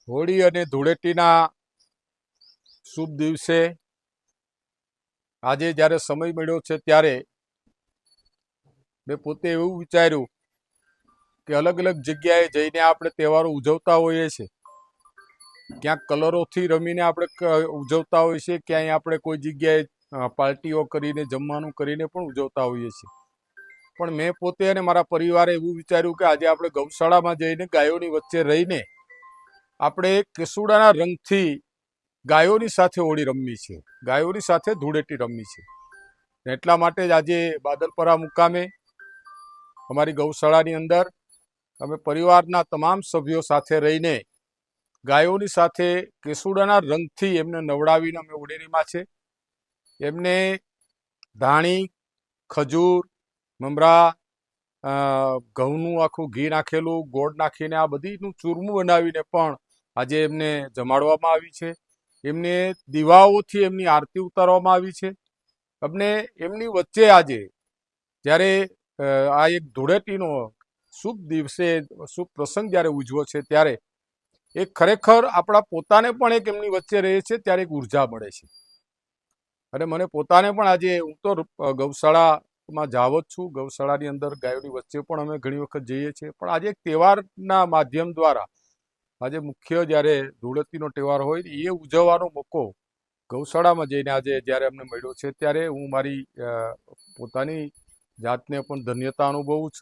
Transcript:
હોળી અને ધૂળેટીના શુભ દિવસે આજે જ્યારે સમય મળ્યો છે ત્યારે મેં પોતે એવું વિચાર્યું કે અલગ અલગ જગ્યાએ જઈને આપણે તહેવારો ઉજવતા હોઈએ છીએ. ક્યાંક કલરોથી રમીને આપણે ઉજવતા હોઈએ છીએ, ક્યાંય આપણે કોઈ જગ્યાએ પાર્ટીઓ કરીને જમવાનું કરીને પણ ઉજવતા હોઈએ છીએ. પણ મેં પોતે અને મારા પરિવારે એવું વિચાર્યું કે આજે આપણે ગૌશાળામાં જઈને ગાયોની વચ્ચે રહીને આપણે કેસુડાના રંગથી ગાયોની સાથે હોળી રમવી છે, ગાયોની સાથે ધૂળેટી રમવી છે. એટલા માટે જ આજે બાદલપરા મુકામે અમારી ગૌશાળાની અંદર અમે પરિવારના તમામ સભ્યો સાથે રહીને ગાયોની સાથે કેસુડાના રંગથી એમને નવડાવીને અમે હોળીમાં છે. એમને ધાણી, ખજૂર, મમરા, ઘઉંનું આખું ઘી નાખેલું, ગોળ નાખીને આ બધીનું ચૂરમું બનાવીને પણ આજે એમને જમાડવામાં આવી છે. એમને દીવાઓથી એમની આરતી ઉતારવામાં આવી છે. અમને એમની વચ્ચે આજે જ્યારે આ એક ધૂળેટીનો શુભ દિવસે શુભ પ્રસંગ જ્યારે ઉજવો છે ત્યારે એક ખરેખર આપણા પોતાને પણ એક એમની વચ્ચે રહે છે ત્યારે એક ઉર્જા મળે છે. અને મને પોતાને પણ આજે હું તો ગૌશાળામાં જાવ જ છું, ગૌશાળાની અંદર ગાયોની વચ્ચે પણ અમે ઘણી વખત જઈએ છીએ. પણ આજે એક તહેવારના માધ્યમ દ્વારા આજે મુખ્ય જ્યારે ધૂળેટીનો તહેવાર હોય એ ઉજવવાનો મોકો ગૌશાળામાં જઈને આજે જ્યારે અમને મળ્યો છે ત્યારે હું મારી પોતાની જાતને પણ ધન્યતા અનુભવું છું.